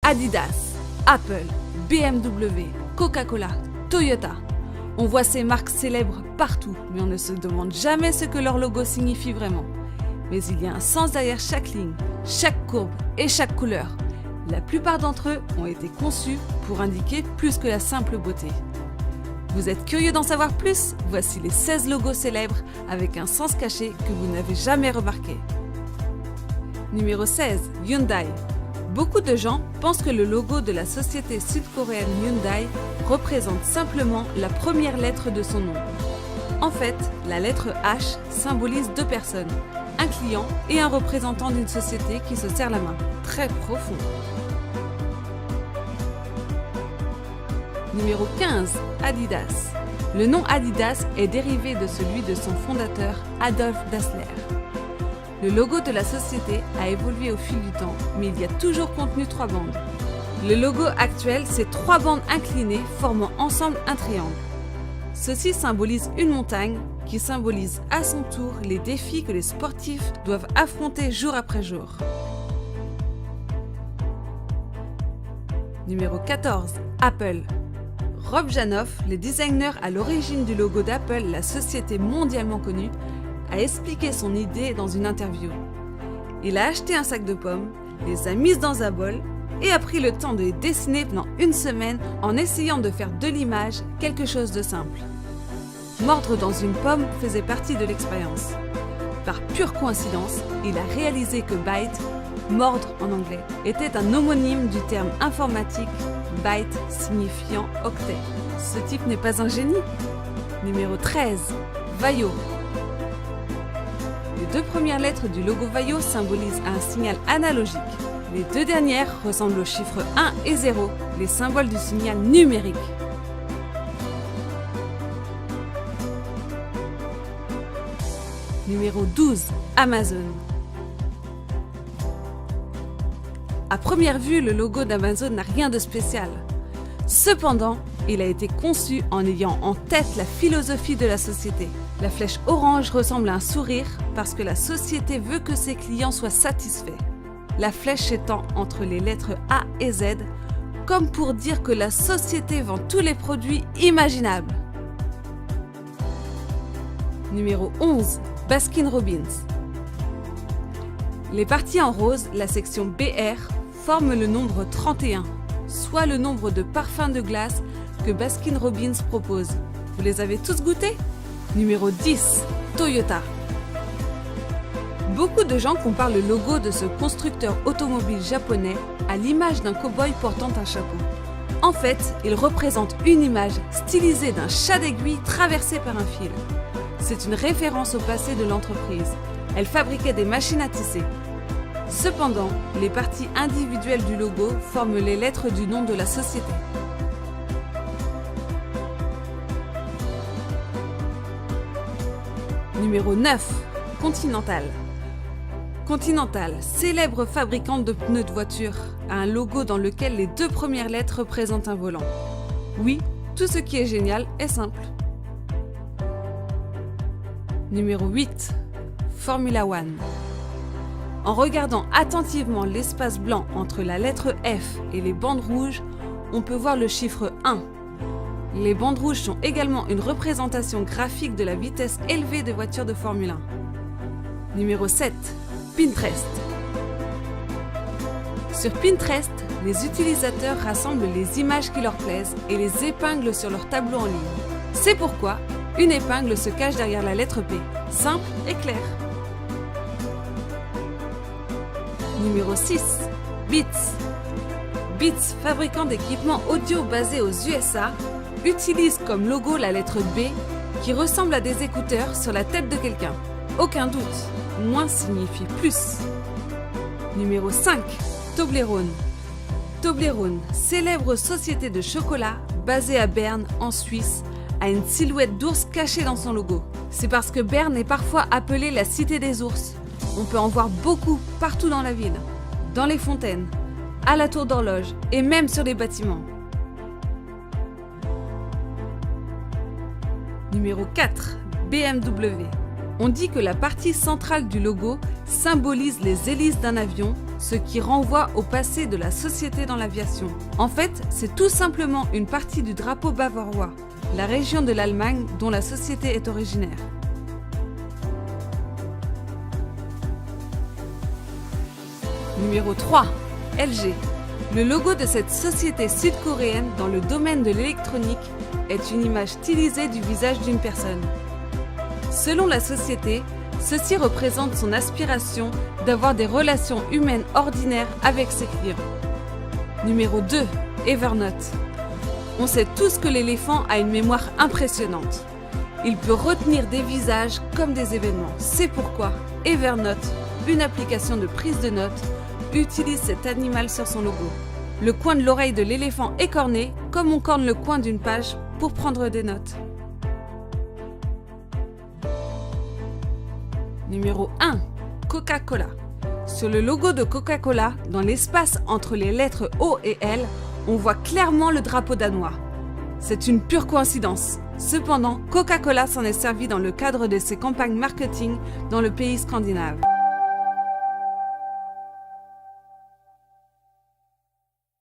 Adidas, Apple, BMW, Coca-Cola, Toyota. On voit ces marques célèbres partout, mais on ne se demande jamais ce que leur logo signifie vraiment. Mais il y a un sens derrière chaque ligne, chaque courbe et chaque couleur. La plupart d'entre eux ont été conçus pour indiquer plus que la simple beauté. Vous êtes curieux d'en savoir plus? Voici les 16 logos célèbres avec un sens caché que vous n'avez jamais remarqué. Numéro 16. Hyundai. Beaucoup de gens pensent que le logo de la société sud-coréenne Hyundai représente simplement la première lettre de son nom. En fait, la lettre H symbolise deux personnes, un client et un représentant d'une société qui se serre la main. Très profond. Numéro 15. Adidas. Le nom Adidas est dérivé de celui de son fondateur Adolf Dassler. Le logo de la société a évolué au fil du temps, mais il y a toujours contenu 3 bandes. Le logo actuel, c'est 3 bandes inclinées formant ensemble un triangle. Ceci symbolise une montagne qui symbolise à son tour les défis que les sportifs doivent affronter jour après jour. Numéro 14. Apple. Rob Janoff, le designer à l'origine du logo d'Apple, la société mondialement connue, a expliqué son idée dans une interview. Il a acheté un sac de pommes, les a mises dans un bol et a pris le temps de les dessiner pendant une semaine en essayant de faire de l'image quelque chose de simple. Mordre dans une pomme faisait partie de l'expérience. Par pure coïncidence, il a réalisé que byte, mordre en anglais, était un homonyme du terme informatique byte signifiant octet. Ce type n'est pas un génie. Numéro 13. Vaio. Les 2 premières lettres du logo Vaio symbolisent un signal analogique. Les 2 dernières ressemblent aux chiffres 1 et 0, les symboles du signal numérique. Numéro 12. Amazon. À première vue, le logo d'Amazon n'a rien de spécial. Cependant, il a été conçu en ayant en tête la philosophie de la société. La flèche orange ressemble à un sourire parce que la société veut que ses clients soient satisfaits. La flèche étant entre les lettres A et Z, comme pour dire que la société vend tous les produits imaginables. Numéro 11. Baskin Robbins. Les parties en rose, la section BR, forment le nombre 31, soit le nombre de parfums de glace que Baskin Robbins propose. Vous les avez tous goûtés? Numéro 10. Toyota. Beaucoup de gens comparent le logo de ce constructeur automobile japonais à l'image d'un cow-boy portant un chapeau. En fait, il représente une image stylisée d'un chat d'aiguille traversé par un fil. C'est une référence au passé de l'entreprise. Elle fabriquait des machines à tisser. Cependant, les parties individuelles du logo forment les lettres du nom de la société. Numéro 9. Continental. Continental, célèbre fabricante de pneus de voiture, a un logo dans lequel les 2 premières lettres représentent un volant. Oui, tout ce qui est génial est simple. Numéro 8. Formula One. En regardant attentivement l'espace blanc entre la lettre F et les bandes rouges, on peut voir le chiffre 1. Les bandes rouges sont également une représentation graphique de la vitesse élevée des voitures de Formule 1. Numéro 7. Pinterest. Sur Pinterest, les utilisateurs rassemblent les images qui leur plaisent et les épinglent sur leur tableau en ligne. C'est pourquoi une épingle se cache derrière la lettre P. Simple et clair. Numéro 6. Beats. Beats, fabricant d'équipements audio basés aux USA, utilise comme logo la lettre B qui ressemble à des écouteurs sur la tête de quelqu'un. Aucun doute, moins signifie plus. Numéro 5. Toblerone. Toblerone, célèbre société de chocolat basée à Berne, en Suisse, a une silhouette d'ours cachée dans son logo. C'est parce que Berne est parfois appelée la cité des ours. On peut en voir beaucoup partout dans la ville, dans les fontaines, à la tour d'horloge et même sur les bâtiments. Numéro 4. BMW. On dit que la partie centrale du logo symbolise les hélices d'un avion ce qui renvoie au passé de la société dans l'aviation. En fait, c'est tout simplement une partie du drapeau bavarois, la région de l'Allemagne dont la société est originaire. Numéro 3. LG. Le logo de cette société sud-coréenne dans le domaine de l'électronique est une image stylisée du visage d'une personne. Selon la société, ceci représente son aspiration d'avoir des relations humaines ordinaires avec ses clients. Numéro 2. Evernote. On sait tous que l'éléphant a une mémoire impressionnante. Il peut retenir des visages comme des événements. C'est pourquoi Evernote, une application de prise de notes, utilise cet animal sur son logo. Le coin de l'oreille de l'éléphant est corné, comme on corne le coin d'une page pour prendre des notes. Numéro 1. Coca-Cola. Sur le logo de Coca-Cola, dans l'espace entre les lettres O et L, on voit clairement le drapeau danois. C'est une pure coïncidence. Cependant, Coca-Cola s'en est servi dans le cadre de ses campagnes marketing dans le pays scandinave.